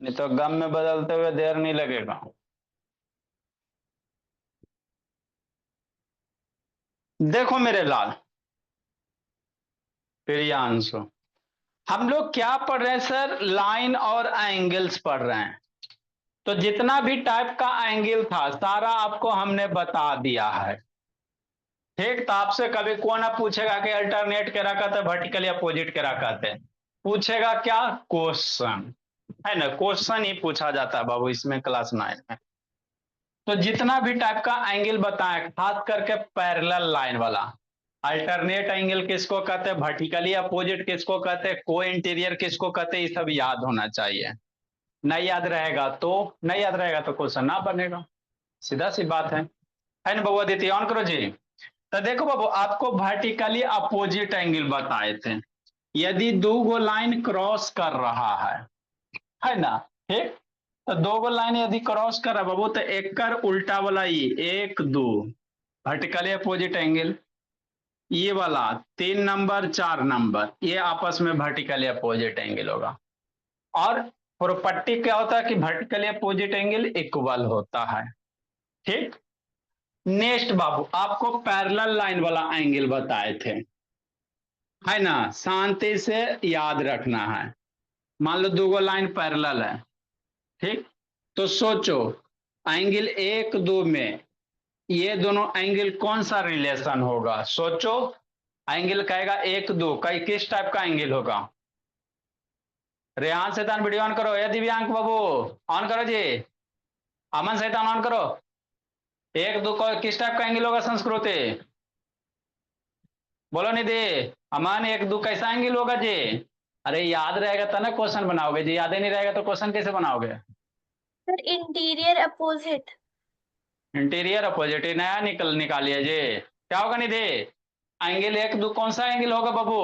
नहीं तो गम में बदलते हुए देर नहीं लगेगा। देखो मेरे लाल प्रियांशु, हम लोग क्या पढ़ रहे हैं सर? लाइन और एंगल्स पढ़ रहे हैं। तो जितना भी टाइप का एंगल था सारा आपको हमने बता दिया है। ठीक, तो आपसे कभी कौन ना पूछेगा कि अल्टरनेट के रखा था वर्टिकली अपोजिट के रखा थे, पूछेगा क्या? क्वेश्चन। है ना, क्वेश्चन ही पूछा जाता है बाबू इसमें क्लास 9 में। तो जितना भी टाइप का एंगल बताएं, खास करके पैरेलल लाइन वाला, अल्टरनेट एंगल किसको कहते हैं, वर्टिकली अपोजिट किसको कहते हैं, को इंटीरियर किसको कहते हैं, ये सब याद होना चाहिए। नहीं याद रहेगा तो, नहीं याद रहेगा तो क्वेश्चन ना बनेगा, सीधा सी बात है ना बाबू? आदित्य ऑन करो जी। तो देखो बाबू, आपको वर्टिकली अपोजिट एंगल बताए थे। यदि दो गो लाइन क्रॉस कर रहा है ना? ठीक, तो दो गो लाइन यदि क्रॉस कर रहा है बाबू, तो एक कर उल्टा वाला ये 1 2 वर्टिकली अपोजिट एंगल, ये वाला 3 नंबर 4 नंबर ये आपस में वर्टिकली अपोजिट एंगल होगा। और प्रॉपर्टी क्या होता है कि वर्टिकली अपोजिट एंगल इक्वल होता है। ठीक, नेक्स्ट बाबू आपको पैरेलल लाइन वाला एंगल बताए थे, है ना? शांति से याद रखना है। मान लो दो गो लाइन पैरेलल है, ठीक, तो सोचो एंगल 1 2 में ये दोनों एंगल कौन सा रिलेशन होगा? सोचो, एंगल कहेगा 1 2 का किस टाइप का एंगल होगा? रेहान शैतान वीडियो ऑन करो, या दिव्यांक बाबू ऑन करो जी, अमन शैतान ऑन करो। 1 2 का किस टाइप का एंगल होगा संस्कृति? बोलो निधि। अमन 1 2 कैसा एंगल होगा जी? अरे याद रहेगा तो ना क्वेश्चन बनाओगे जी, याद ही नहीं रहेगा तो क्वेश्चन कैसे बनाओगे? Sir interior opposite. Interior opposite नया निकालिए जी। क्या होगा निधि? एंगल 1 2 कौन सा एंगल होगा बाबू?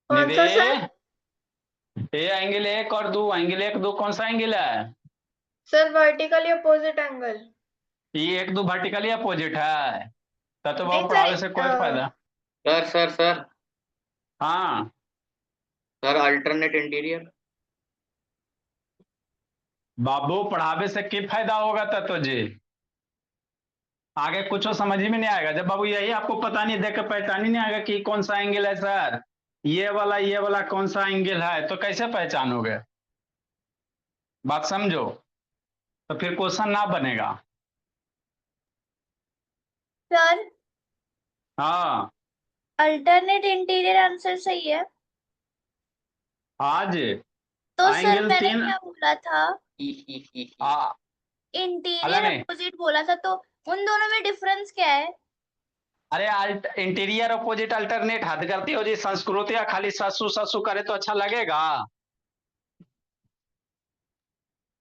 कौन निधि, सा सर? ये एंगल 1 और 2, एंगल 1 2 कौन सा एंगल है? Sir vertically opposite angle. ये 1 2 वर्टिकली अपोजिट है, तब तो नहीं बाबू सर पढ़ावे से कोई फायदा। सर हाँ सर अल्टरनेट इंटीरियर। बाबू, पढ़ावे से क्या फायदा होगा तब तो जी, आगे कुछ समझ में नहीं आएगा। जब बाबू यही आपको पता नहीं, देख के पहचान ही नहीं आएगा कि कौन सा एंगल है सर, ये वाला कौन सा एंगल है, तो कैसे पहचानोगे? बात समझो, तो फिर क्वेश्चन ना बनेगा। सर हाँ अल्टरनेट इंटीरियर आंसर सही है। आज तो सर एंगल मैंने 3 क्या बोला था? आ, इंटीरियर अलग नहीं। अपोजिट बोला था, तो उन दोनों में डिफरेंस क्या है? अरे इंटीरियर अपोजिट अल्टरनेट हद करती हो जी, संस्कृत या खाली ससु ससु करे तो अच्छा लगेगा?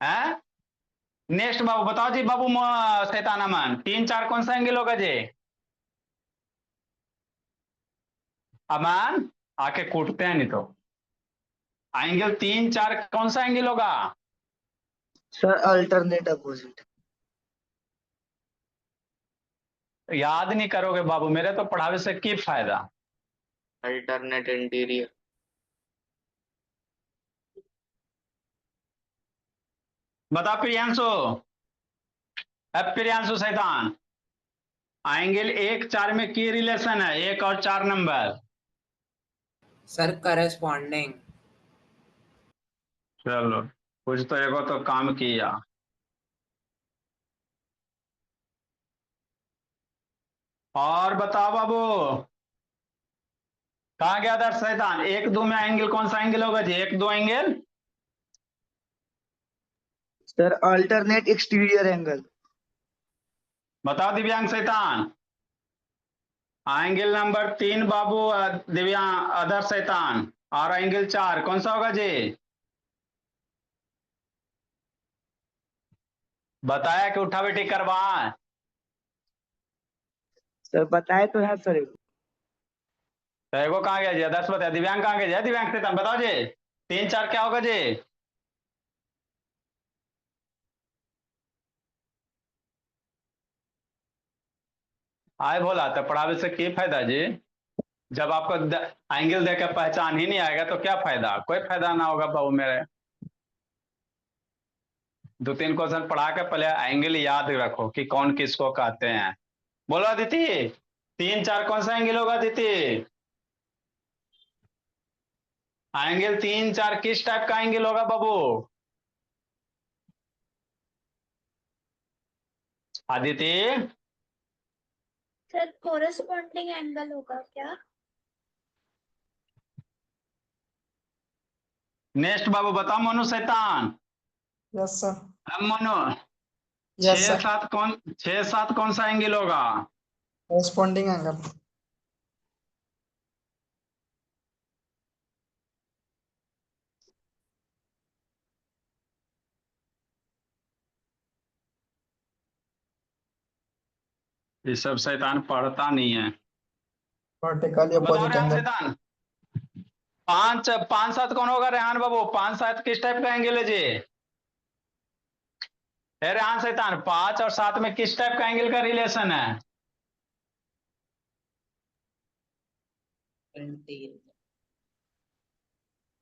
है? नेक्स्ट बाबू बताओ जी बाबू, शैतान अमन 3 4 कौन सा एंगल होगा जी? अमन आके कूटते हैं नहीं तो। एंगल 3 4 कौन सा एंगल होगा? Sir alternate opposite. याद नहीं करोगे बाबू, मेरे तो पढ़ावे से की फायदा। Alternate interior. बता प्रियांशु, अब प्रियांशु शैतान, एंगल 1 4 में की रिलेशन है, 1 और 4 नंबर? Sir corresponding. चलो, कुछ तो एगो तो काम किया। और बताओ बाबू, कहा गया दर्श शैतान? 1 2 में एंगल कौन सा एंगल होगा जी? 1 2 angle sir alternate exterior angle. बताओ दिव्यांग शैतान। एंगल नंबर 3 बाबू, दिव्यांग अदर शैतान, और एंगल 4 कौन सा होगा जी? बताया कि उठा बेटी करवाएं? सर बताए तो है सर। तो एगो कहाँ गया जी? आदर्श बताया। दिव्यांग कहाँ गया? दिव्यांग शैतान बताओ जी, 3 4 क्या होगा जी? आए बोला तो पढ़ावे से की फायदा जी? जब आपको एंगल देकर पहचान ही नहीं आएगा तो क्या फायदा, कोई फायदा ना होगा बाबू मेरे। 2-3 क्वेश्चन पढ़ा के पहले एंगल याद रखो कि कौन किसको कहते हैं। बोलो अदिति, 3-4 कौन सा एंगल होगा अदिति? एंगल 3-4 किस टाइप का एंगल होगा बाबू? अदिति सर कोरेस्पॉन्डिंग एंगल होगा क्या? नेक्स्ट बाबू बताओ मोनू शैतान। Yes sir. अब मोनू यस सर। 6-7 कौन सा एंगल होगा? Corresponding angle. ये सब शैतान पढ़ता नहीं है। वर्टिकली बताओ अपोजिट रेहान एंगल। शैतान, 5-7 कौन होगा रेहान बाबू? 5-7 किस टाइप का एंगल है जी? रेहान शैतान 5 और 7 में किस टाइप का एंगल का रिलेशन है?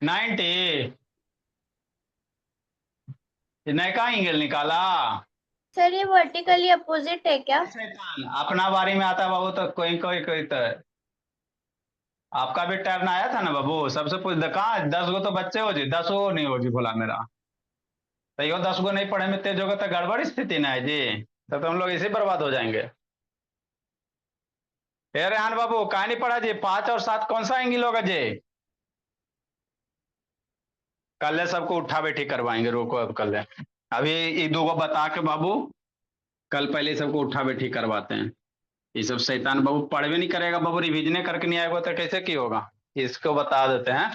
90। नए का एंगल निकाला। सर ये वर्टिकली अपोजिट है क्या? शैतान अपना बारी में आता बाबू तो कोई कोई कोई तो आपका भी टर्न आया था ना बाबू, सबसे पूछ कहा 10 गो तो बच्चे हो जी, 10 गो नहीं होगी बोला मेरा। तो यो 10 गो नहीं पढ़े में तेज होगा तो गड़बड़ स्थिति ना है जी, तो हम लोग इसी बर्बाद हो जाएंगे। रेहान बाबू कहा नहीं पढ़ा जी, 5 और 7 कौन सा एंगल होगा जी? कल सबको उठा बैठी करवाएंगे, रोको अब कल अभी ये 2 गो बता के बाबू कल पहले सबको उठा बैठी करवाते हैं। ये सब शैतान बाबू पढ़वे नहीं करेगा बाबू, रिविजने करके नहीं आएगा तो कैसे की होगा, इसको बता देते हैं।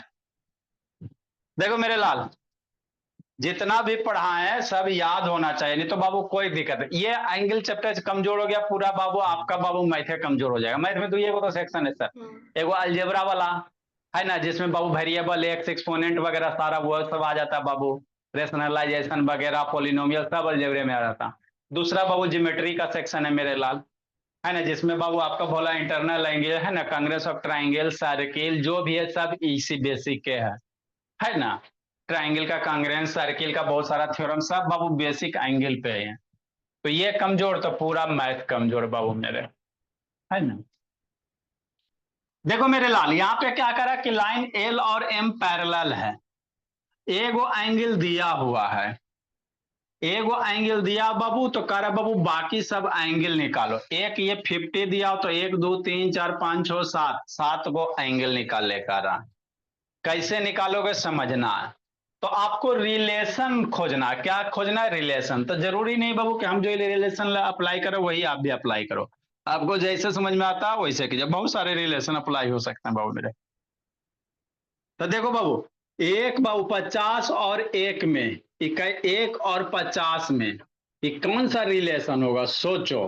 देखो मेरे लाल, जितना भी पढ़ा है सब याद होना चाहिए, नहीं तो बाबू कोई दिक्कत है। ये एंगल चैप्टर कमजोर हो गया पूरा बाबू, आपका बाबू मैथ कमजोर हो जाएगा। मैथ में तो ये तो सेक्शन है सर, एगो अलजेब्रा वाला है ना, जिसमें बाबू वेरिएबल एक्स एक्सपोनेंट वगैरह सारा वो सब आ जाता है बाबू, रेशनलाइजेशन वगैरह पॉलिनोमियल सब अलजेब्रे में आ जाता। दूसरा बाबू ज्योमेट्री का सेक्शन है मेरे लाल, है ना, जिसमें बाबू आपका बोला इंटरनल एंगल है ना, कांग्रेस ऑफ ट्राइंगल सर्किल जो भी है सब इसी बेसिक के है ना। ट्राइंगल का कांग्रेंस सर्किल का बहुत सारा थ्योरम सब बाबू बेसिक एंगल पे है। तो ये कमजोर तो पूरा मैथ कमजोर बाबू मेरे, है ना। देखो मेरे लाल यहाँ पे क्या करा कि लाइन एल और एम पैरेलल है, एगो एंगल दिया हुआ है, एगो एंगल दिया बाबू, तो कह रहा बाबू बाकी सब एंगल निकालो। एक ये 50 दिया तो 1 2 3 4 5 6 7 गो एंगल निकाल ले कर रहा। कैसे निकालोगे समझना है, तो आपको रिलेशन खोजना। क्या खोजना है? रिलेशन। तो जरूरी नहीं बाबू कि हम जो रिलेशन अप्लाई करो वही आप भी अप्लाई करो, आपको जैसे समझ में आता है वैसे कीजिए, बहुत सारे रिलेशन अप्लाई हो सकते हैं बाबू मेरे। तो देखो बाबू, एक बाबू 50 और 1 में, 1 और 50 में ये कौन सा रिलेशन होगा सोचो।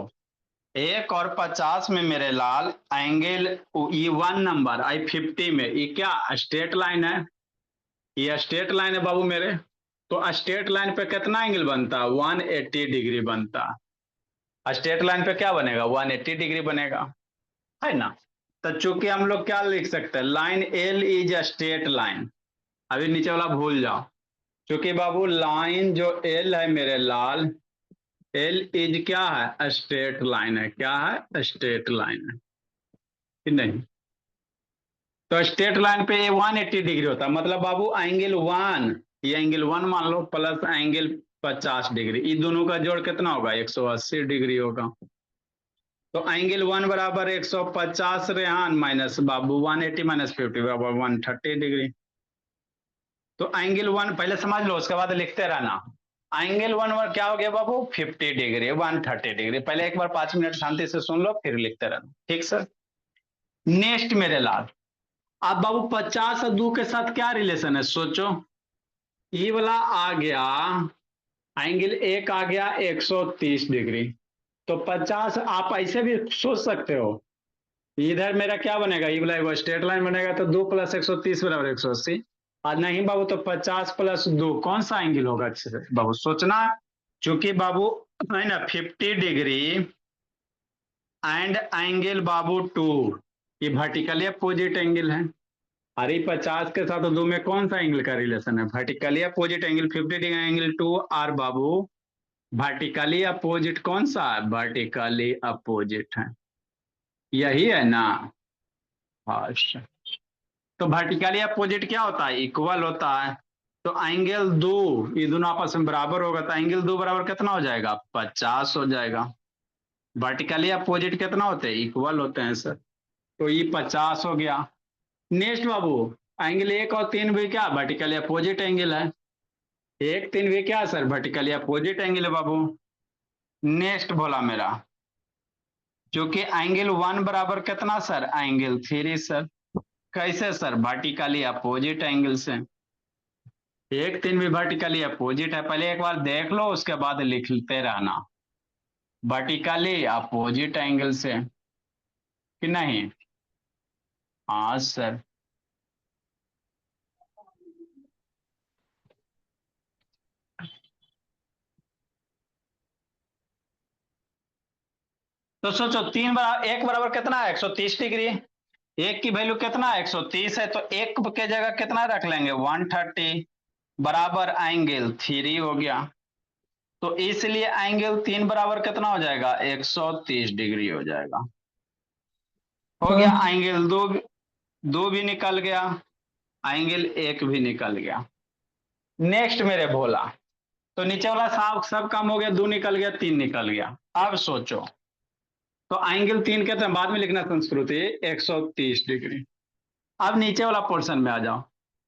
1 और 50 में मेरे लाल एंगल ये 1 नंबर आई 50 में ये क्या स्ट्रेट लाइन है, ये स्ट्रेट लाइन है बाबू मेरे। तो स्ट्रेट लाइन पे कितना एंगल बनता है? 180 डिग्री बनता। स्ट्रेट लाइन पे क्या बनेगा? 180 डिग्री बनेगा, है ना। तो चूंकि हम लोग क्या लिख सकते हैं, line L is a straight line. अभी नीचे वाला भूल जाओ, क्योंकि बाबू लाइन जो एल है मेरे लाल, एल इज क्या है? स्ट्रेट लाइन है। क्या है? स्ट्रेट लाइन है कि नहीं। तो स्ट्रेट लाइन पे 180 डिग्री होता है, मतलब बाबू एंगल 1, ये एंगल 1 मान लो प्लस एंगल 50 डिग्री, इन दोनों का जोड़ कितना होगा? 180 डिग्री होगा। तो एंगल 1 बराबर 150 रेहान माइनस बाबू 180 माइनस 50 बराबर 130 डिग्री। तो एंगल 1 पहले समझ लो, उसके बाद लिखते रहना। एंगल 1 क्या हो गया बाबू? 50 डिग्री 130 डिग्री। पहले एक बार 5 मिनट शांति से सुन लो फिर लिखते रहना, ठीक सर। नेक्स्ट मेरे लाल, अब बाबू 50 और 2 के साथ क्या रिलेशन है सोचो। ये वाला आ गया एंगल 1 आ गया 130 डिग्री, तो 50 आप ऐसे भी सोच सकते हो, इधर मेरा क्या बनेगा? ये वाला वो स्ट्रेट लाइन बनेगा, तो 2 + 130 बराबर 180। और नहीं बाबू तो 50 + 2 कौन सा एंगल होगा अच्छे से बाबू सोचना। चूंकि बाबू है ना 50 डिग्री एंड एंगल बाबू 2, ये वर्टिकली अपोजिट एंगल है। अरे 50 के साथ दो में कौन सा एंगल का रिलेशन है? Vertically opposite angle 50 degree angle two are बाबू। वर्टिकली अपोजिट कौन सा है? वर्टिकली अपोजिट है, यही है ना? अच्छा, तो वर्टिकली अपोजिट क्या होता है? इक्वल होता है। तो एंगल दो, ये दोनों आपस में बराबर होगा, तो एंगल दो बराबर कितना हो जाएगा? 50 हो जाएगा। वर्टिकली अपोजिट कितना होते हैं? इक्वल होते हैं सर। तो ये 50 हो गया। नेक्स्ट बाबू, एंगल 1 और 3 भी क्या वर्टिकली अपोजिट एंगल है? 1 3 भी क्या सर? वर्टिकली अपोजिट एंगल है बाबू। नेक्स्ट बोला मेरा, जो कि एंगल 1 बराबर कितना सर? Angle 3 sir. कैसे सर? वर्टिकली अपोजिट एंगल से। 1 3 भी वर्टिकली अपोजिट है, पहले एक बार देख लो उसके बाद लिखते रहना। वर्टिकली अपोजिट एंगल से कि नहीं? हाँ सर। तो सोचो 3 बराबर 1 बराबर कितना है? 130 डिग्री। एक की वैल्यू कितना है? 130 है, तो एक के जगह कितना रख लेंगे? 130 बराबर एंगल 3 हो गया। तो इसलिए एंगल 3 बराबर कितना हो जाएगा? 130 डिग्री हो जाएगा। हो गया। एंगल दो भी निकल गया, एंगल 1 भी निकल गया। नेक्स्ट मेरे भोला, तो नीचे वाला सब काम हो गया, 2 निकल गया, 3 निकल गया। अब सोचो, तो एंगल 3 कहते हैं बाद में लिखना संस्कृति 130 डिग्री। अब नीचे वाला पोर्शन में आ जाओ,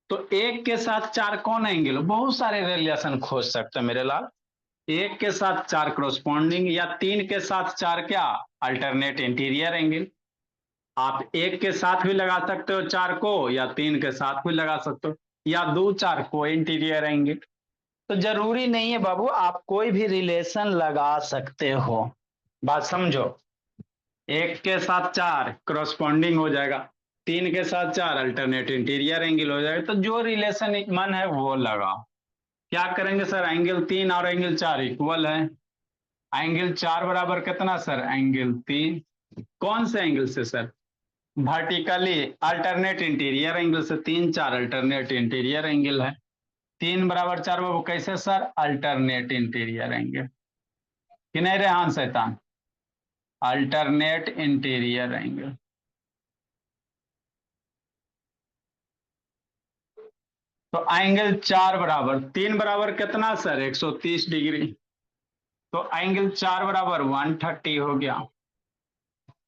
तो 1 के साथ 4 कौन एंगल? बहुत सारे रिलेशन खोज सकते हैं मेरे लाल। 1 के साथ 4 क्रोस्पॉन्डिंग, या 3 के साथ 4 क्या? Alternate interior angle. आप 1 के साथ भी लगा सकते हो 4 को, या 3 के साथ भी लगा सकते हो, या 2 4 को इंटीरियर एंगल। तो जरूरी नहीं है बाबू, आप कोई भी रिलेशन लगा सकते हो। बात समझो। 1 के साथ 4 क्रॉसपॉन्डिंग हो जाएगा, 3 के साथ 4 अल्टरनेट इंटीरियर एंगल हो जाएगा। तो जो रिलेशन मन है वो लगाओ। क्या करेंगे सर? एंगल 3 और एंगल 4 इक्वल है। एंगल 4 बराबर कितना सर? एंगल 3। कौन से एंगल से sir? Vertically alternate interior angle से। 3 4 अल्टरनेट इंटीरियर एंगल है। 3 बराबर 4 बाबू कैसे सर? अल्टरनेट इंटीरियर एंगल कि नहीं रे? हाँ शैतान, अल्टरनेट इंटीरियर एंगल। तो एंगल 4 बराबर 3 बराबर कितना सर? 130 डिग्री। तो एंगल 4 बराबर 130 हो गया।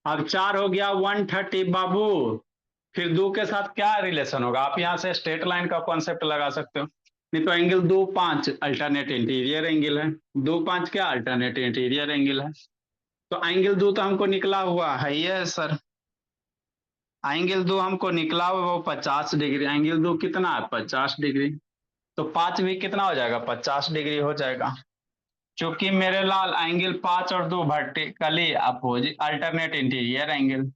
अब 4 हो गया 130 बाबू। फिर 2 के साथ क्या रिलेशन होगा? आप यहां से स्ट्रेट लाइन का कॉन्सेप्ट लगा सकते हो। नहीं तो एंगल 2 5 अल्टरनेट इंटीरियर एंगल है। 2 5 क्या? अल्टरनेट इंटीरियर एंगल है। तो एंगल 2 तो हमको निकला हुआ है ये सर। एंगल 2 हमको निकला हुआ वो 50 डिग्री। एंगल 2 कितना है? 50 डिग्री। तो 5 भी कितना हो जाएगा? 50 डिग्री हो जाएगा। चूंकि मेरे लाल एंगल 5 और 2 vertically opposite alternate interior angle,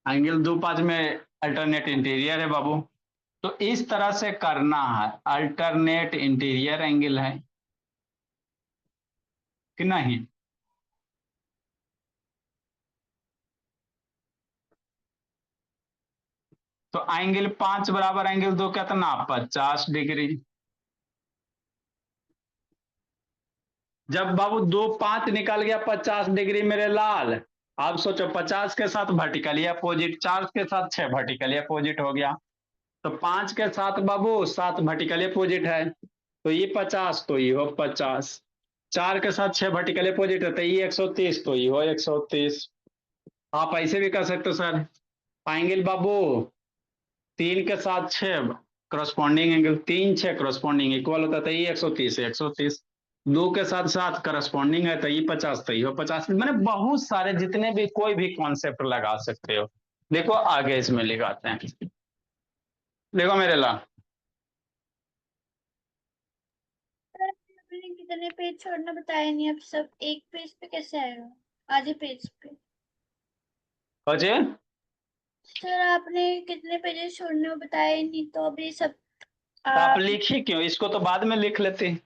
angle 2 5 में अल्टरनेट इंटीरियर है बाबू। तो इस तरह से करना है, अल्टरनेट इंटीरियर एंगल है कि नहीं? तो एंगल 5 बराबर एंगल 2 कितना? 50 डिग्री। जब बाबू 2 5 निकल गया 50 डिग्री मेरे लाल। अब सोचो 50 के साथ वर्टिकली अपोजिट, 4 के साथ 6 वर्टिकली अपोजिट हो गया। तो 5 के साथ बाबू 7 वर्टिकली अपोजिट है, तो ये 50 तो ये हो 50। 4 के साथ 6 वर्टिकली अपोजिट है, तो ये 130 तो ये हो 130। आप ऐसे भी कर सकते हो सर। एंगल बाबू 3 के साथ 6 करस्पॉन्डिंग एंगल, 3 6 करस्पॉन्डिंग इक्वल होता है, तो ये 130 है 130। 2 के साथ 7 करस्पॉन्डिंग है, तो ये 50 तो ये 50। मैंने बहुत सारे जितने भी कोई भी कॉन्सेप्ट लगा सकते हो। देखो आगे इसमें लिखाते हैं। देखो मेरे ला, सर आपने कितने पेज छोड़ना बताया नहीं, अब सब एक पेज पे कैसे आएगा? आधे पेज पे। बचे सर आपने कितने पेजेस छोड़ने को बताया ही नहीं, तो अभी सब तो आप आप लिखी क्यों? इसको तो बाद में लिख लेते।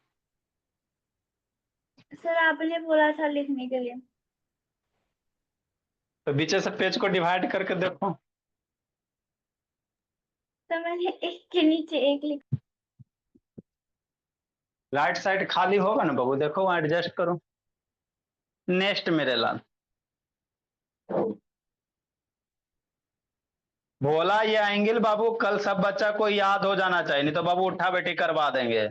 सर आपने बोला था लिखने के लिए। तो बीचे से पेज को डिवाइड करके देखो। तो मैंने एक के नीचे एक लिखा। राइट साइड खाली होगा ना बाबू, देखो वहां एडजस्ट करो। नेक्स्ट मेरे लाल। बोला ये एंगल बाबू कल सब बच्चा को याद हो जाना चाहिए, नहीं तो बाबू उठा बैठी करवा देंगे।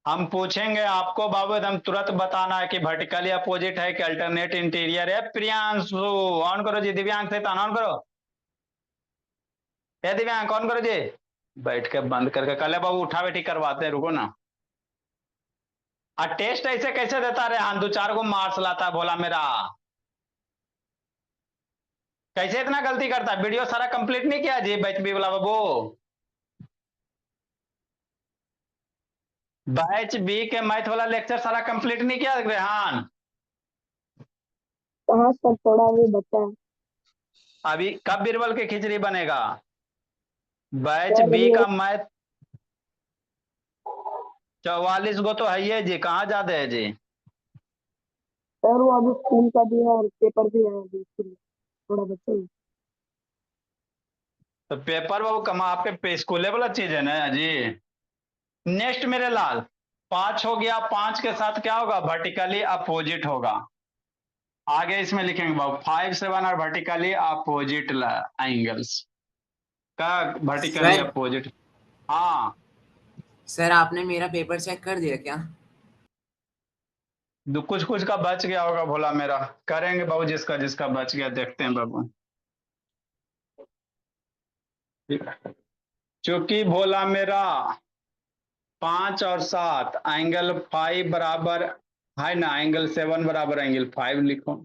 हम पूछेंगे आपको बाबू, एकदम तुरंत बताना है कि वर्टिकली अपोजिट है कि अल्टरनेट इंटीरियर है। प्रियांशु ऑन करो जी, दिव्यांग से ऑन करो। ये दिव्यांग ऑन करो जी। बैठ के बंद करके कल बाबू उठा बैठी करवाते हैं, रुको ना। टेस्ट ऐसे कैसे देता रहे, हाँ 2-4 को मार्क्स लाता भोला मेरा। कैसे इतना गलती करता है, वीडियो सारा कंप्लीट नहीं किया जी बैच बी वाला बाबू। बैच बी के मैथ वाला लेक्चर सारा कंप्लीट नहीं किया रेहान। कहाँ सर, थोड़ा भी बचा है। अभी कब बीरबल की खिचड़ी बनेगा। बैच सर बी ये का मैथ 44 गो तो है ही है जी, कहाँ ज्यादा है जी। सर वो अभी स्कूल का भी है और पेपर भी है अभी, इसलिए थोड़ा बचा है। तो पेपर बाबू कमा आपके स्कूल वाला चीज है ना जी। नेक्स्ट मेरे लाल 5 हो गया, 5 के साथ क्या होगा, वर्टिकली अपोजिट होगा। आगे इसमें लिखेंगे बाबू 5, 7 और वर्टिकली अपोजिट एंगल्स का वर्टिकली सर अपोजिट। हाँ सर आपने मेरा पेपर चेक कर दिया क्या? कुछ कुछ का बच गया होगा भोला मेरा, करेंगे बाबू जिसका जिसका बच गया, देखते हैं बाबू। चूंकि भोला मेरा 5 और 7 एंगल 5 बराबर है ना, एंगल 7 बराबर एंगल 5 लिखो।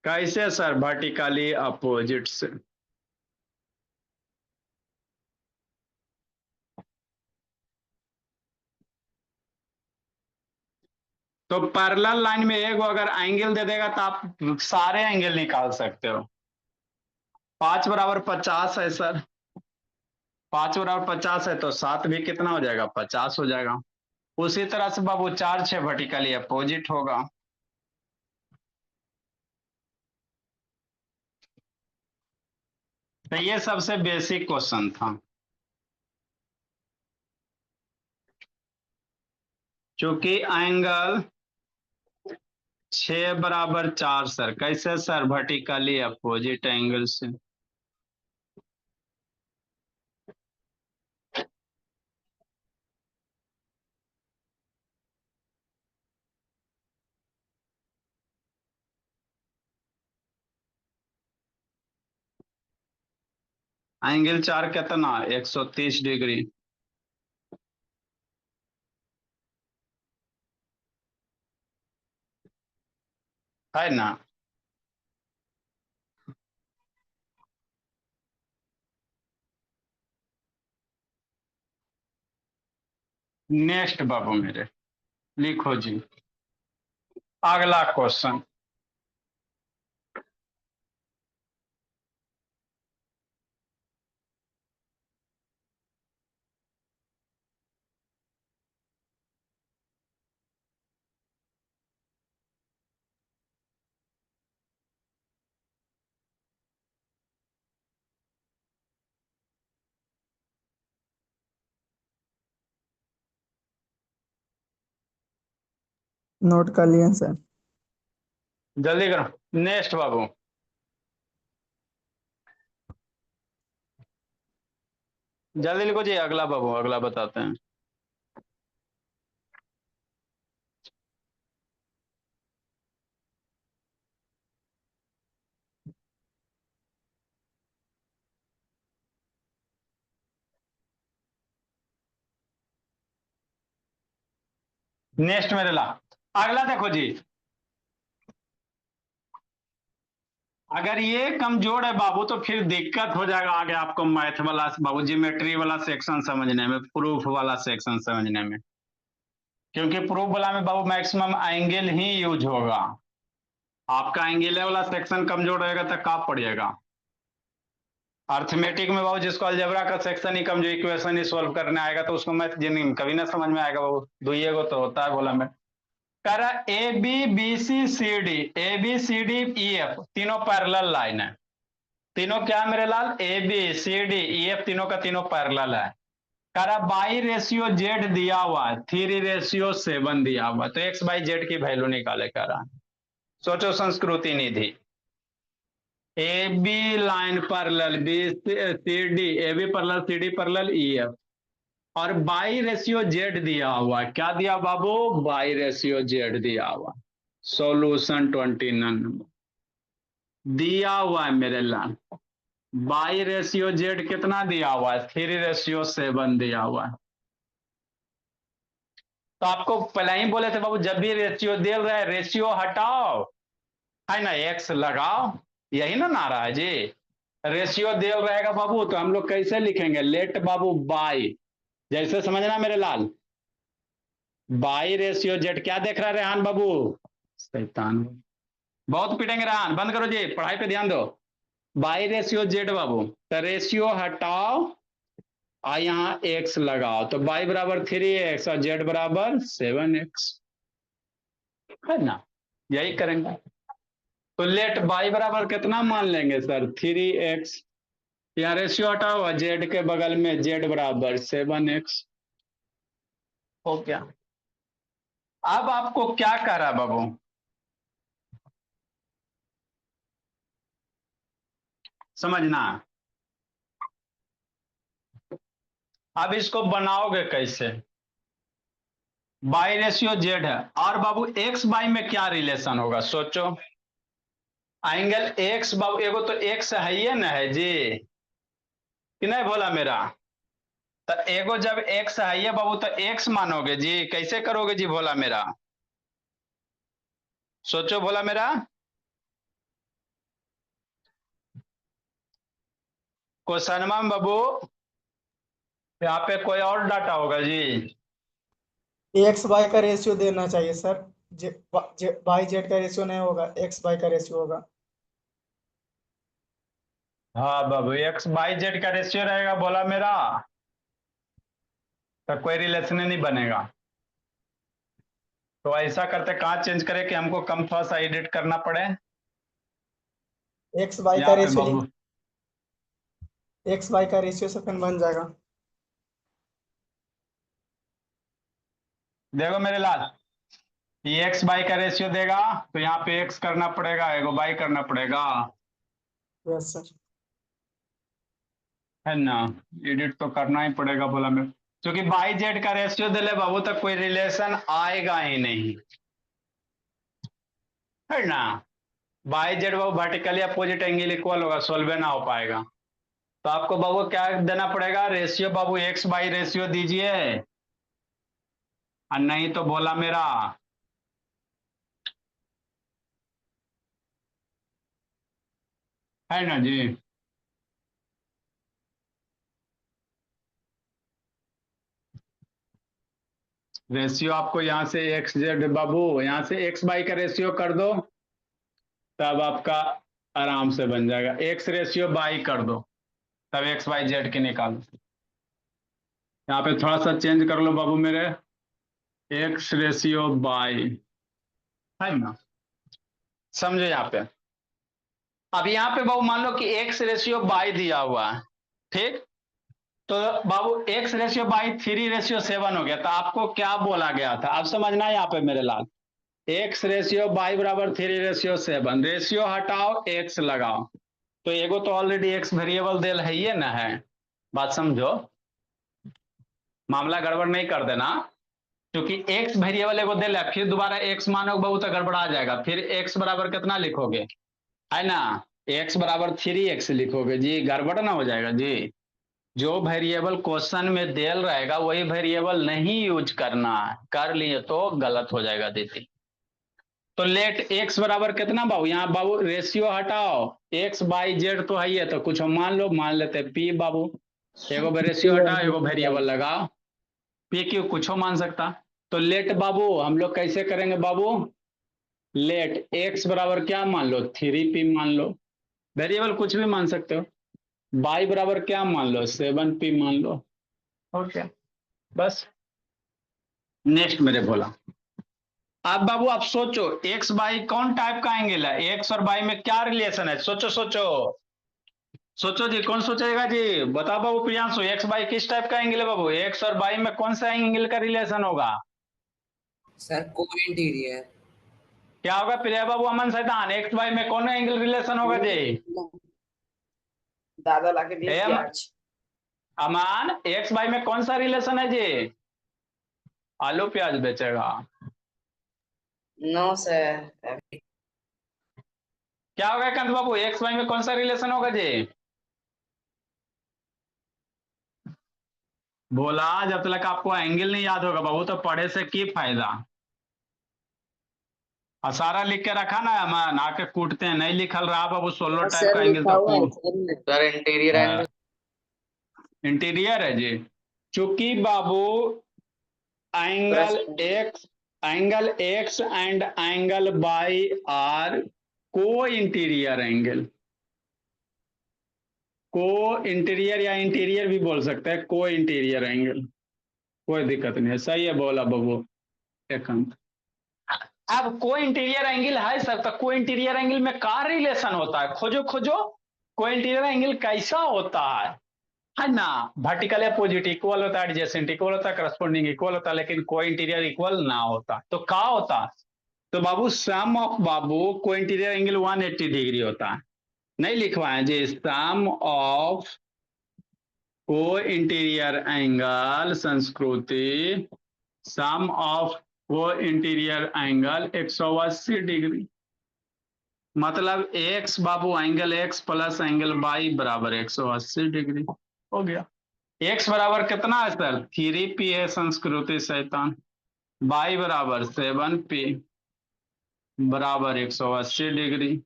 कैसे सर, वर्टिकली अपोजिट से। तो पैरेलल लाइन में एक अगर एंगल दे देगा तो आप सारे एंगल निकाल सकते हो। 5 बराबर 50 है सर, 5 बराबर 50 है तो 7 भी कितना हो जाएगा, 50 हो जाएगा। उसी तरह से बाबू 4, 6 वर्टिकली अपोजिट होगा। तो ये सबसे बेसिक क्वेश्चन था। चूंकि एंगल 6 बराबर 4 सर, कैसे सर, वर्टिकली अपोजिट एंगल से। एंगल 4 कितना, 130 डिग्री है ना। नेक्स्ट बाबू मेरे लिखो जी, अगला क्वेश्चन। नोट कर लिए सर। जल्दी करो नेक्स्ट बाबू। जल्दी लिखो जी, अगला बाबू, अगला बताते हैं। नेक्स्ट मेरे ला, अगला देखो जी। अगर ये कमजोर है बाबू तो फिर दिक्कत हो जाएगा आगे आपको मैथ वाला बाबू, ज्योमेट्री वाला सेक्शन समझने में, प्रूफ वाला सेक्शन समझने में। क्योंकि प्रूफ वाला में बाबू मैक्सिमम एंगल ही यूज होगा। आपका एंगल वाला सेक्शन कमजोर रहेगा तो कहाँ पड़िएगा। अर्थमेटिक में बाबू जिसको अलजेब्रा का सेक्शन ही कमजोर, इक्वेशन ही सोल्व करने आएगा तो उसको मैथ जिंदगी में कभी ना समझ में आएगा बाबू। दुइये गो तो होता है बोला में। कह रहा A B B C C D, A B C D E F तीनों पैरेलल लाइन है। तीनों क्या मेरे लाल, A B C D E F तीनों का तीनों पैरेलल है। कह रहा बाई रेशियो जेड दिया हुआ है, 3:7 दिया हुआ, तो एक्स बाई जेड की वैल्यू निकाले। कह रहा सोचो Sanskriti Nidhi, A B line parallel B C D, A B parallel C D parallel E F, और बाई रेशियो जेड दिया हुआ है। क्या दिया बाबू, बाई रेशियो जेड दिया हुआ। सॉल्यूशन 29 दिया हुआ है मेरे लाल। बाई रेशियो जेड कितना दिया हुआ है, 3:7 दिया हुआ है। तो आपको पहले ही बोले थे बाबू, जब भी रेशियो दे रहे रेशियो हटाओ, है ना, एक्स लगाओ, यही ना नारा है जी। रेशियो दे रहेगा बाबू तो हम लोग कैसे लिखेंगे, लेट बाबू बाई, जैसे समझना मेरे लाल, बाई रेशियो जेड। क्या देख रहा है रेहान बाबू, शैतान, बहुत पिटेंगे रेहान, बंद करो जी, पढ़ाई पे ध्यान दो। बाई रेशियो जेड बाबू, तो रेशियो हटाओ और यहाँ एक्स लगाओ, तो बाई बराबर 3x और जेड बराबर 7x, है ना, यही करेंगे। तो लेट बाई बराबर कितना मान लेंगे सर, 3x, यहाँ रेशियो हटाओ, जेड के बगल में जेड बराबर 7x हो गया। अब आपको क्या कह रहा है बाबू, समझना। अब इसको बनाओगे कैसे, बाई रेशियो जेड है, और बाबू एक्स बाई में क्या रिलेशन होगा, सोचो। एंगल एक्स बाबू, एगो तो एक्स है ही ना है जी, कि नहीं बोला मेरा, तो एगो जब एक्स है बाबू तो एक्स मानोगे जी, कैसे करोगे जी बोला मेरा, सोचो बोला मेरा। क्वेश्चन में बाबू यहाँ पे कोई और डाटा होगा जी, एक्स बाई का रेशियो देना चाहिए सर। बाई जेड का रेशियो नहीं होगा, एक्स बाई का रेशियो होगा। हाँ बाबू, एक्स बाई जेड का रेशियो रहेगा बोला मेरा, तो कोई रिलेशन नहीं बनेगा। तो ऐसा करते कहाँ चेंज करें कि हमको कम थोड़ा सा एडिट करना पड़े, एक्स बाई का यहाँ पे रेशियो बाबू, एक्स बाई का रेशियो से फिर बन जाएगा। देखो मेरे लाल, ये एक्स बाई का रेशियो देगा, तो यहाँ पे एक्स करना पड़ेगा, एगो बाई करना पड़ेगा, यस सर। है ना, एडिट तो करना ही पड़ेगा बोला मैं, क्योंकि बाई जेड का रेशियो दे ले बाबू तक कोई रिलेशन आएगा ही नहीं, है ना। By Z Babu vertically opposite angle equal होगा, सोल्व ना हो पाएगा। तो आपको बाबू क्या देना पड़ेगा, ratio Babu x by ratio दीजिए, और नहीं तो बोला मेरा है ना जी। रेशियो आपको यहाँ से एक्स जेड बाबू, यहाँ से एक्स बाई का रेशियो कर दो, तब आपका आराम से बन जाएगा। एक्स रेशियो बाई कर दो, तब एक्स बाई जेड की निकालो। यहाँ पे थोड़ा सा चेंज कर लो बाबू मेरे, एक्स रेशियो बाई, है ना, समझो यहाँ पे। अब यहाँ पे बाबू मान लो कि एक्स रेशियो बाई दिया हुआ है, ठीक, तो बाबू एक्स रेशियो बाई 3:7 हो गया, तो आपको क्या बोला गया था, अब समझना यहाँ पे मेरे लाल, एक्स रेशियो बाई बराबर 3:7, रेशियो हटाओ एक्स लगाओ, तो एगो तो ऑलरेडी एक्स वेरिएबल देल है ये ना है, बात समझो, मामला गड़बड़ नहीं कर देना, क्योंकि एक्स वेरिएबल एगो देल है, फिर दोबारा एक्स मानोगे बाबू तो गड़बड़ा जाएगा, फिर एक्स बराबर कितना लिखोगे, है ना, एक्स बराबर 3x लिखोगे जी, गड़बड़ ना हो जाएगा जी। जो वेरिएबल क्वेश्चन में देल रहेगा वही वेरिएबल नहीं यूज करना है, कर लिए तो गलत हो जाएगा दीदी। तो लेट x बराबर कितना बाबू, यहाँ बाबू रेशियो हटाओ, x बाई जेड तो है ही है, तो कुछ हम मान लो, मान लेते p बाबू, एगो रेशियो हटाओ एगो वेरिएबल लगाओ, p क्यू कुछ मान सकता। तो लेट बाबू हम लोग कैसे करेंगे बाबू, लेट x बराबर क्या मान लो, 3p मान लो, वेरिएबल कुछ भी मान सकते हो, बाई बराबर क्या मान लो, 7p मान लो, ओके बस। नेक्स्ट मेरे बोला, अब बाबू आप सोचो, एक्स बाई कौन टाइप का एंगल है, एक्स और बाई में क्या रिलेशन है, सोचो सोचो सोचो जी, कौन सोचेगा जी, बताओ बाबू प्रियांशु, एक्स बाई किस टाइप का एंगल है बाबू, एक्स और बाई में कौन सा एंगल का रिलेशन होगा, सर को इंटीरियर। क्या होगा प्रिया बाबू, अमन सैतान, एक्स बाई में कौन एंगल रिलेशन होगा जी, दादा लाके दे ए, दिया आज। अमान, एक्स बाई में कौन सा रिलेशन है जी, आलू प्याज बेचेगा, नो सर। क्या होगा कंत बाबू, एक्स बाई में कौन सा रिलेशन होगा जी, बोला, जब तक आपको एंगल नहीं याद होगा बाबू तो पढ़े से की फायदा, और सारा लिख के रखा ना, अमान आके कूटते हैं, नहीं लिखल रहा बाबू, सोलो टाइप का एंगल लिखा तो हुआ है कूट, सर इंटीरियर एंगल। इंटीरियर है जी, चूंकि बाबू angle X and angle by R को इंटीरियर एंगल, को इंटीरियर या इंटीरियर भी बोल सकते हैं, को इंटीरियर एंगल, कोई दिक्कत नहीं है, सही है बोला बाबू एक अंक। अब को इंटीरियर एंगल है सर, तो को इंटीरियर एंगल में क्या रिलेशन होता है, खोजो खोजो, को इंटीरियर एंगल कैसा होता है ना, वर्टिकल अपोजिट इक्वल होता है, एडजेसेंट इक्वल होता है, करस्पॉन्डिंग इक्वल होता है, लेकिन को इंटीरियर इक्वल ना होता तो क्या होता, तो बाबू सम ऑफ बाबू को इंटीरियर एंगल 180 डिग्री होता है, नहीं लिखवाएं जी, सम ऑफ को इंटीरियर एंगल संस्कृति, सम ऑफ को इंटीरियर एंगल 180 डिग्री, मतलब x Babu angle x plus angle by बराबर 180 डिग्री हो गया। एक्स बराबर कितना है सर, 3p है संस्कृति शैतान, बाई बराबर 7p बराबर 180 डिग्री,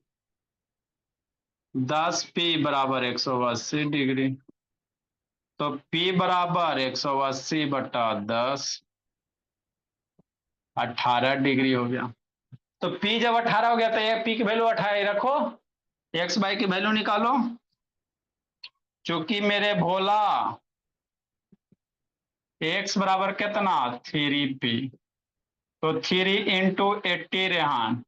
10p बराबर 180 डिग्री, तो p बराबर 180 बटा 10, 18 डिग्री हो गया। तो p जब 18 हो गया तो ये p की वैल्यू 18 रखो, x बाई की वैल्यू निकालो, चूंकि मेरे भोला x बराबर कितना 3p, तो 3 इंटू 80 रेहान,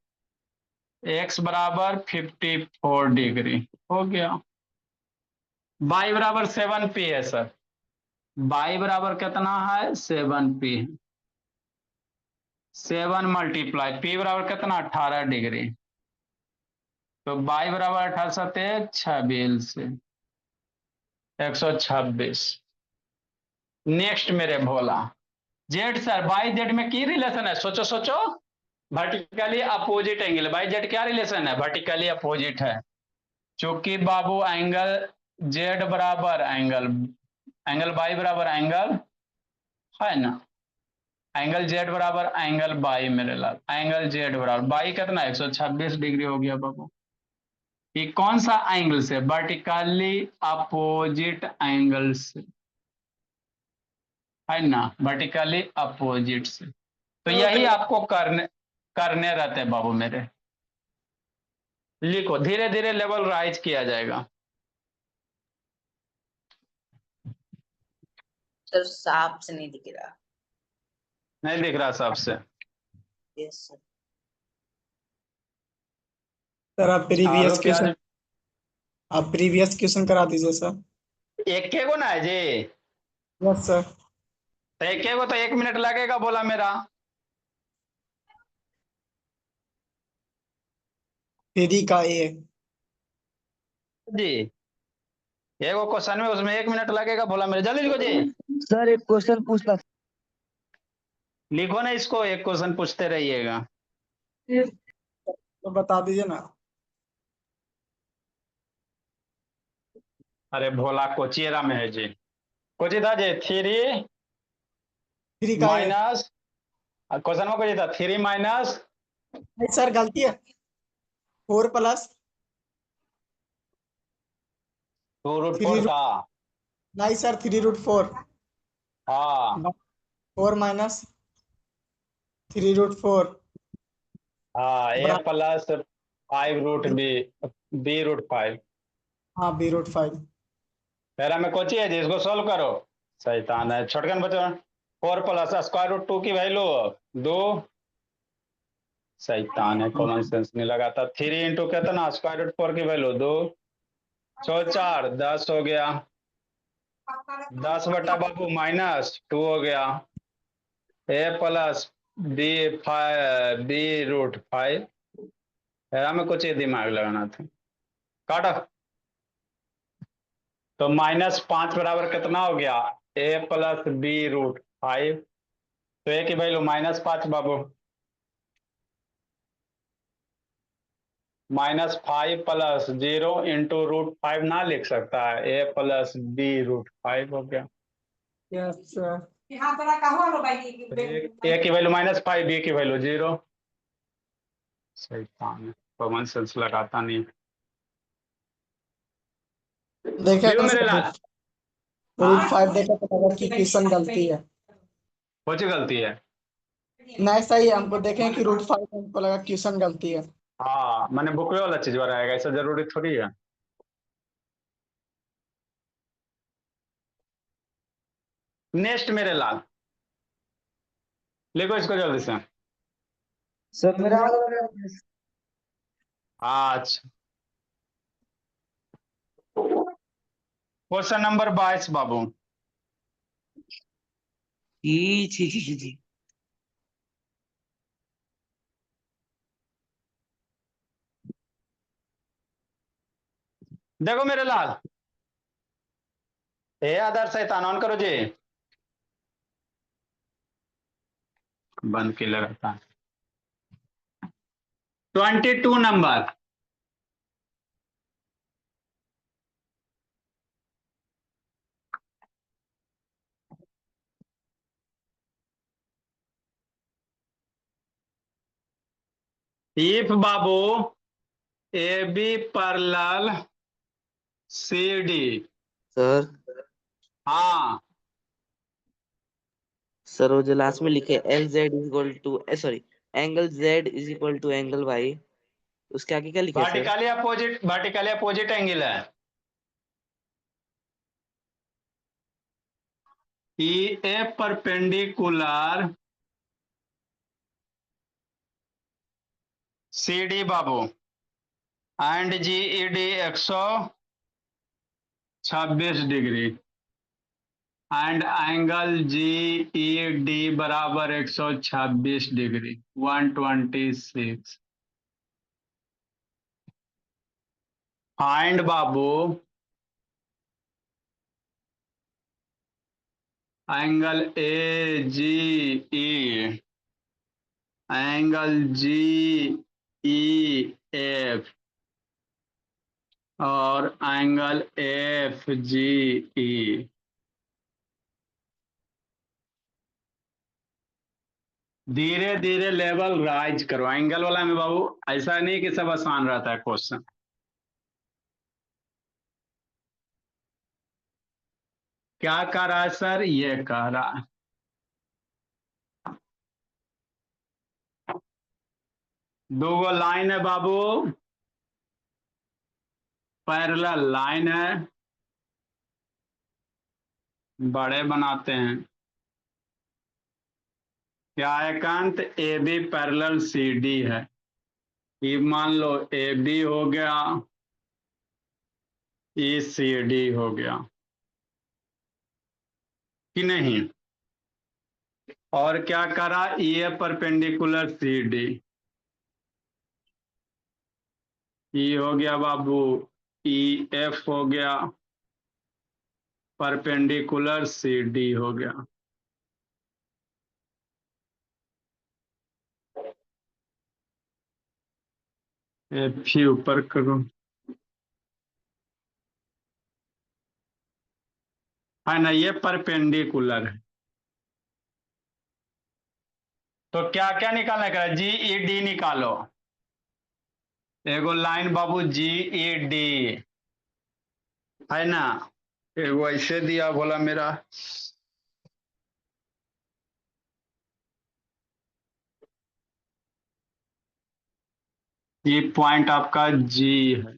x बराबर 54 डिग्री हो गया, बाई बराबर 7p है सर, बाई बराबर कितना है 7p, 7 मल्टीप्लाई p बराबर कितना 18 डिग्री, तो बाई बराबर 18 सते 26 से 126। नेक्स्ट मेरे भोला जेड सर, बाई जेड में की रिलेशन है, सोचो सोचो, vertically opposite angle, by Z क्या रिलेशन है, वर्टिकली अपोजिट है, चूंकि बाबू एंगल जेड बराबर एंगल बाई बराबर एंगल है ना, एंगल जेड बराबर एंगल बाई, मेरे लाल एंगल जेड बराबर बाई कितना 126 डिग्री हो गया बाबू, ये कौन सा एंगल से, वर्टिकली अपोजिट एंगल से, है ना, वर्टिकली अपोजिट से, तो यही आपको करने रहते हैं बाबू मेरे, लिखो धीरे धीरे लेवल राइज किया जाएगा। सर साफ से नहीं दिख रहा। नहीं दिख रहा सबसे, यस सर। सर आलू प्याज आप प्रीवियस क्वेश्चन करा दीजिए सर। एक के को ना है जी, यस सर। तो एक के को तो 1 मिनट लगेगा बोला मेरा, 3 का ए। जी एक क्वेश्चन में उसमें 1 मिनट लगेगा बोला मेरे, जल्दी लिखो जी, सर एक क्वेश्चन पूछना था। लिखो ना इसको, एक क्वेश्चन पूछते रहिएगा। तो बता दीजिए ना। अरे भोला कोचिएरा में है जी, कोची था जी 3 3 का ए। माइनस, क्वेश्चन में कोची था 3 माइनस, नहीं सर गलती है, 4 प्लस 2√4 का, नहीं सर 3√4, हाँ 4 माइनस 3√4 हाँ, a प्लस 5√b√5, हाँ b√5। पैरा में कोची है जी, इसको सोल्व करो, शैतान है छोटकन बच्चों, 4 प्लस स्क्वायर रूट 2 की वैल्यू 2, शैतान है, कॉमन सेंस नहीं लगाता। 3 इंटू कितना, स्क्वायर रूट 4 की वैल्यू 2 4 4 10 हो गया। 10 बटा बाबू -2 हो गया। ए प्लस बी रूट 5 हमें कुछ ही दिमाग लगाना था। काटो। तो -5 बराबर कितना हो गया, ए प्लस बी रूट 5। तो ए की वैल्यू -5 बाबू। -5 प्लस 0 इंटू रूट 5 ना लिख सकता है, ए प्लस बी रूट 5 हो गया। Yes sir. ए की वैल्यू -5, बी की वैल्यू 0। शैतान है, कॉमन सेंस लगाता नहीं। देखिए लियो मेरे लाल। रूट 5 देखा तो लगा कि क्वेश्चन गलती है। कुछ गलती है। नहीं सही है, हमको देखें कि रूट 5 हमको लगा क्वेश्चन गलती है। हाँ, मैंने बुक वाला चीज बनाएगा, ऐसा जरूरी थोड़ी है। नेक्स्ट मेरे लाल, लिखो इसको जल्दी से। सर मेरा आज क्वेश्चन नंबर 22 बाबू। जी। देखो मेरे लाल, ए आदर्श शैतान ऑन करो जी। बंद के लगाता है। 22 नंबर। इफ बाबू A B parallel C D. Sir हाँ, सर वो जो लास्ट में लिखे L Z is equal to sorry angle Z is equal to angle Y, उसके आगे क्या लिखे सर? वर्टिकली अपोजिट एंगल है। E A perpendicular C D बाबू and G E D 126 degree and angle G E D बराबर 126 degree 126। Find बाबू angle A G E, angle G E F और एंगल एफ जी ई। धीरे धीरे level rise करो। Angle वाला में बाबू ऐसा नहीं कि सब आसान रहता है क्वेश्चन। क्या कह रहा है सर, ये कह रहा है दो लाइन है बाबू, पैरेलल लाइन है, बड़े बनाते हैं। क्या एकांत A B parallel C D है। ये मान लो ए बी हो गया, ई सी डी हो गया कि नहीं। और क्या करा, ई ए परपेंडिकुलर सी डी। ई हो गया बाबू, ई एफ हो गया, परपेंडिकुलर सी डी हो गया। एफ ही ऊपर करो, है ना, ये परपेंडिकुलर है। तो क्या क्या निकालना का, जी ई डी निकालो। एगो लाइन बाबू जी ई डी है ना, एगो ऐसे दिया बोला मेरा, ये पॉइंट आपका जी है।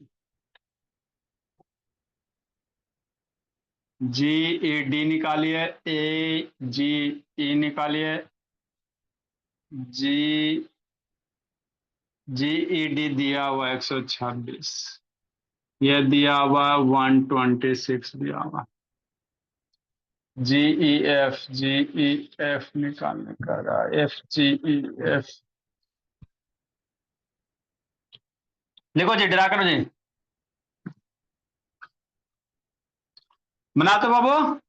जी ई डी निकालिए, ए जी ई निकालिए, जी GED दिया हुआ 126, ये दिया हुआ 126 दिया हुआ। GEF निकालने का रहा, FGEF लिखो जी, ड्रा करो जी, बना तो बाबू,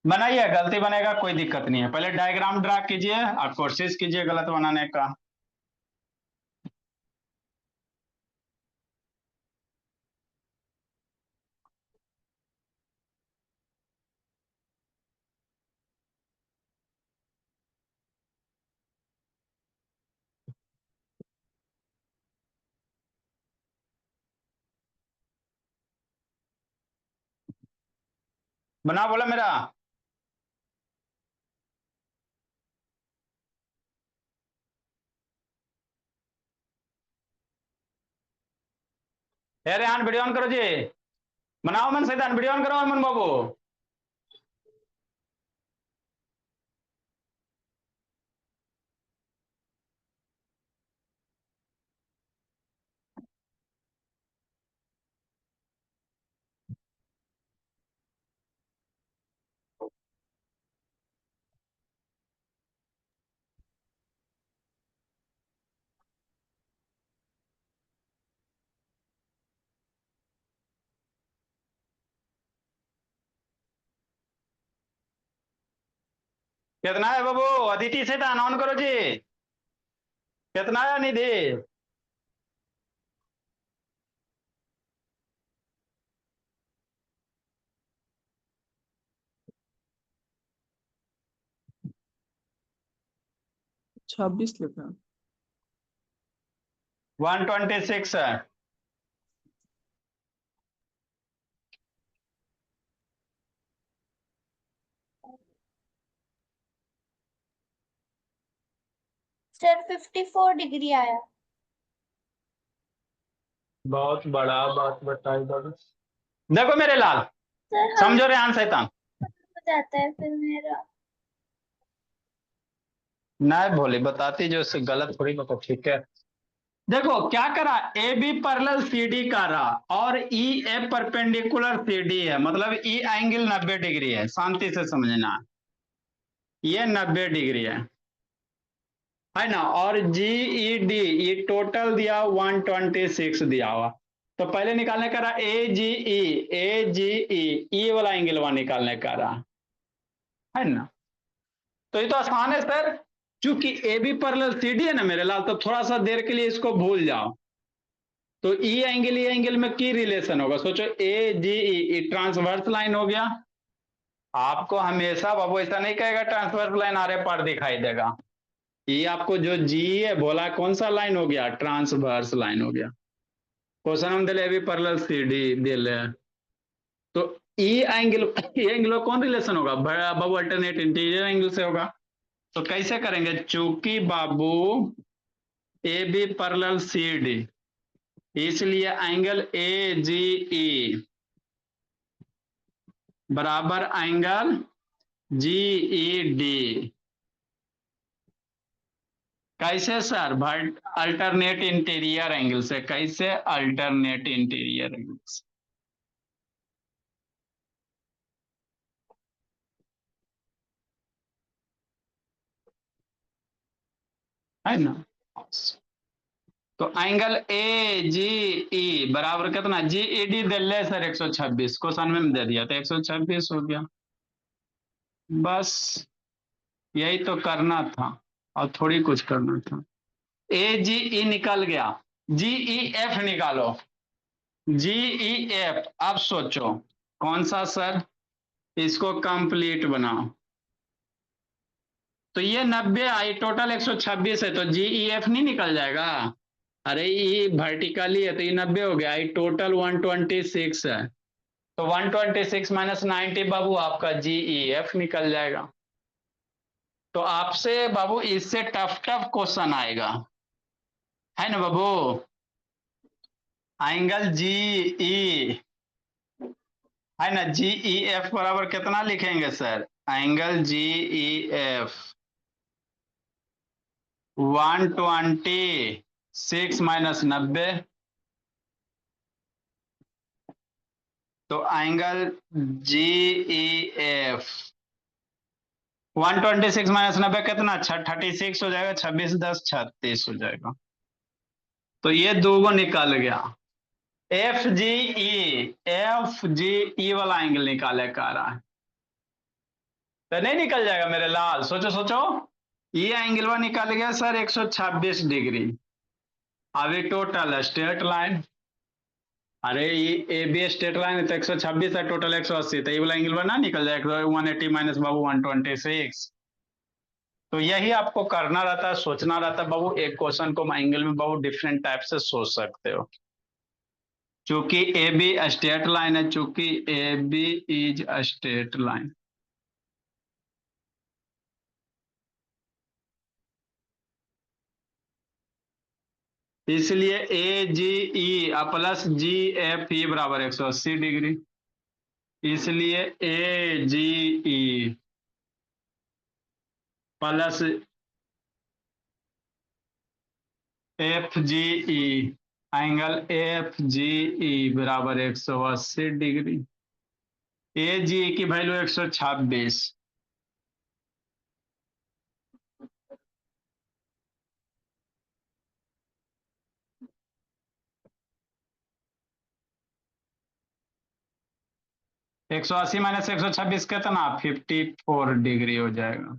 बनाइए, गलती बनेगा कोई दिक्कत नहीं है, पहले डायग्राम ड्रा कीजिए और कोशिश कीजिए गलत बनाने का। बना बोला मेरा, रेहान वीडियो ऑन करो जी, बनाओ मन सैतान, वीडियो ऑन करो मन बाबू। कितना है बाबू, अदिति सैतान ऑन करो जी, कितना है निधि? छब्बीस लिखा। 126 है। सर 54 डिग्री आया। बहुत बड़ा बात बताई बाबू। देखो मेरे लाल, सर समझो रेहान सैतान, हो जाता है फिर मेरा। नहीं भोले बताती जो इससे गलत थोड़ी बता, ठीक है। देखो क्या करा, ए बी पैरेलल CD का रहा और ई ए परपेंडिकुलर CD है, मतलब ई एंगल 90 डिग्री है, शांति से समझना, ये 90 डिग्री है ना। और GED ये टोटल दिया 126 दिया हुआ, तो पहले निकालने का रहा AGE ई वाला एंगल वहां निकालने का रहा, है ना। तो ये तो आसान है सर, चूंकि ए बी पैरेलल CD है ना मेरे लाल, तो थोड़ा सा देर के लिए इसको भूल जाओ। तो ई एंगल में की रिलेशन होगा, सोचो AGE ट्रांसवर्स लाइन हो गया। आपको हमेशा बाबू ऐसा नहीं कहेगा ट्रांसवर्स लाइन आरे पार दिखाई देगा, ये आपको जो जी है बोला कौन सा लाइन हो गया, ट्रांसवर्स लाइन हो गया। क्वेश्चन हम दिले भी पैरेलल CD दिले, तो ई एंगल कौन रिलेशन होगा बाबू, अल्टरनेट इंटीरियर एंगल से होगा। तो कैसे करेंगे, चूंकि बाबू ए बी पैरेलल CD, इसलिए एंगल AGE बराबर एंगल GED। कैसे सर, अल्टरनेट इंटीरियर एंगल से, कैसे अल्टरनेट इंटीरियर एंगल से। है ना। तो एंगल AGE बराबर कितना, GED दे ले सर 126, क्वेश्चन में दे दिया तो 126 हो गया, बस यही तो करना था और थोड़ी कुछ करना था। AGE निकल गया, GEF निकालो, GEF। अब सोचो कौन सा सर, इसको कंप्लीट बनाओ। तो ये 90 आई, टोटल 126 है, तो GEF नहीं निकल जाएगा। अरे ये वर्टिकली है तो ये 90 हो गया, आई टोटल 126 है, तो 126 माइनस 90 बाबू आपका GEF निकल जाएगा। तो आपसे बाबू इससे टफ टफ क्वेश्चन आएगा, है ना बाबू। एंगल GE है ना, GEF बराबर कितना लिखेंगे सर, एंगल GEF 126 माइनस 90, तो एंगल GEF 126 माइनस 90 कितना 36 हो जाएगा, 26 10 36 हो जाएगा। तो ये दो गो निकल गया। FGE वाला एंगल निकाले का रहा है, तो नहीं निकल जाएगा मेरे लाल? सोचो सोचो, ये एंगल वा निकाल गया सर 126 डिग्री। अभी टोटल स्ट्रेट लाइन, अरे ये AB स्ट्रेट लाइन है तो 126 है, टोटल 180, तो ये वाला एंगल ना निकल जाएगा 180 माइनस बाबू 126। तो यही आपको करना रहता है, सोचना रहता है बाबू। एक क्वेश्चन को एंगल में बाबू डिफरेंट टाइप से सोच सकते हो। चूंकि AB स्ट्रेट लाइन है, चूंकि AB इज स्ट्रेट लाइन, इसलिए AGE प्लस GFE बराबर 180 डिग्री। इसलिए AGE plus FGE, angle FGE बराबर 180 डिग्री। AGE की वैल्यू 126, एक सौ 80 माइनस 126 कितना 54 डिग्री हो जाएगा।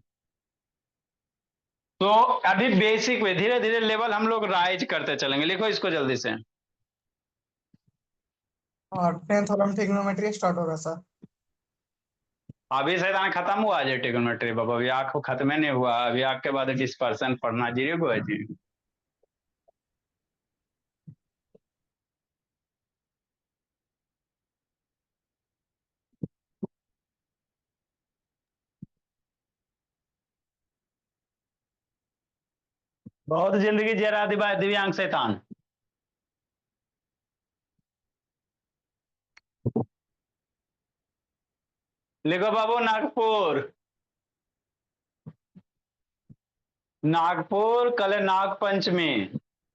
तो अभी बेसिक में धीरे धीरे लेवल हम लोग राइज करते चलेंगे। लिखो इसको जल्दी से। और 10th वाला ट्रिग्नोमेट्री स्टार्ट होगा सर। अभी सैतान खत्म हुआ है ट्रिग्नोमेट्री बाबा, अभी आंख खत्म नहीं हुआ। अभी आंख के बाद डिस्पर्सन पढ़ना जीरो को है जी। बहुत जिंदगी जी रहा दिव्यांग शैतान। लिखो बाबू नागपुर। नागपुर कल नाग पंचमी।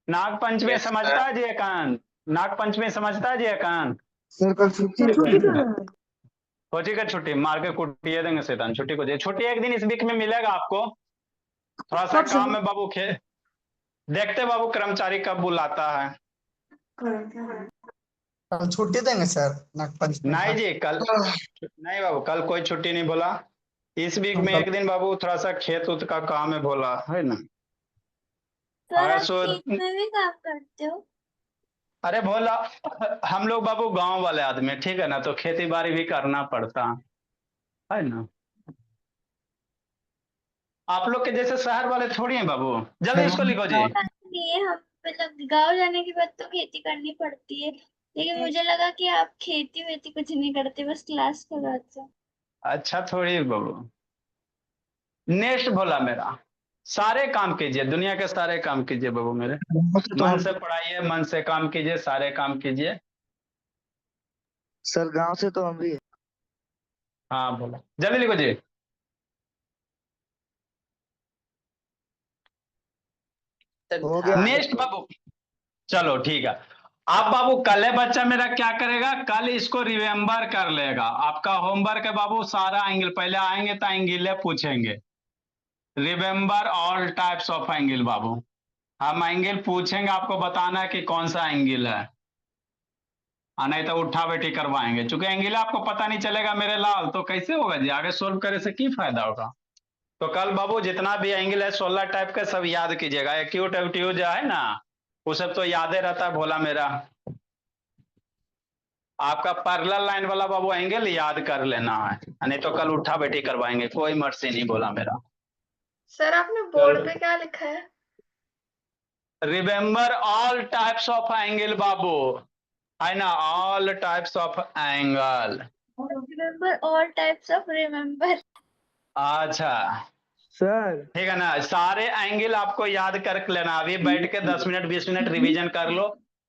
नाग पंचमी Yes, समझता है जी एकांत? नाग पंचमी समझता है जी एकांत? सर कल छुट्टी है सर। कोची का छुट्टी मार के कुटिए देंगे शैतान। छुट्टी को दे, छुट्टी एक दिन इस वीक में मिलेगा आपको। थोड़ा सा काम में बाबू देखते बाबू कर्मचारी कब बुलाता है। कल छुट्टी देंगे सर नागपंचमी नहीं का। जी कल नहीं बाबू, कल कोई छुट्टी नहीं बोला। इस वीक में एक दिन बाबू थोड़ा सा खेत उत का काम है बोला है ना। सर अरे आप सो खेत में भी काम करते हो? अरे बोला हम लोग बाबू गांव वाले आदमी ठीक है ना, तो खेती बाड़ी भी करना पड़ता है ना। आप लोग के जैसे शहर वाले थोड़ी हैं बाबू। जल्दी इसको लिखो जी। ये हम मतलब गाँव जाने के बाद तो खेती करनी पड़ती है, लेकिन मुझे लगा कि आप खेती वेती कुछ नहीं करते, बस क्लास करवाते हो। अच्छा थोड़ी बाबू, नेक्स्ट बोला मेरा सारे काम कीजिए, दुनिया के सारे काम कीजिए बाबू मेरे। मन से पढ़ाइए, मन से काम कीजिए, सारे काम कीजिए। सर गांव से तो हम भी है। हाँ बोला, जल्दी लिखो जी। हो गया नेक्स्ट बाबू, चलो ठीक है। अब बाबू कल है बच्चा मेरा क्या करेगा, कल इसको रिमेम्बर कर लेगा। आपका होमवर्क है बाबू सारा एंगल, पहले आएंगे तो एंगल पूछेंगे। Remember all types of angle बाबू, हम एंगल पूछेंगे, आपको बताना है कि कौन सा एंगल है, नहीं तो उठा बैठी करवाएंगे। चूंकि एंगल आपको पता नहीं चलेगा मेरे लाल, तो कैसे होगा जी, आगे सोल्व करे से की फायदा होगा। तो कल बाबू जितना भी एंगल है 16 टाइप के सब याद कीजिएगा। एक्यूट एक्यूट जो है ना वो सब तो याद ही रहता है भोला मेरा। आपका पैरेलल लाइन वाला बाबू एंगल याद कर लेना है, नहीं तो कल उठा बैठी करवाएंगे, कोई मर्जी नहीं बोला मेरा। सर आपने बोर्ड पे क्या लिखा है? Remember all types of angle बाबू, है ना, all types of angle. Remember all types of remember. अच्छा सर। ठीक है ना, सारे एंगल आपको याद कर लेना। अभी बैठ के 10 मिनट 20 मिनट रिवीजन कर लो।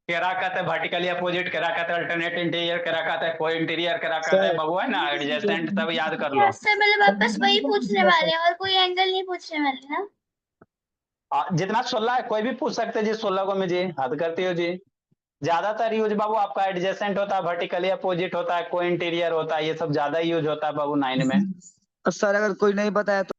केरा कहते हैं वर्टिकली अपोजिट, केरा कहते हैं अल्टरनेट इंटीरियर, केरा कहते हैं को इंटीरियर, केरा कहते हैं बबू है ना एडजेसेंट, सब याद कर लो। सर मतलब वापस वही पूछने वाले हैं और कोई एंगल नहीं पूछने वाले ना? जितना 16 है कोई भी पूछ सकते हैं जी, 16 को में जी हद करती हो जी। ज्यादातर यूज बाबू आपका एडजेसेंट होता है, वर्टिकली अपोजिट होता है, को इंटीरियर होता है, ये सब ज्यादा यूज होता है बाबू 9 में। सर अगर कोई नहीं बताया तो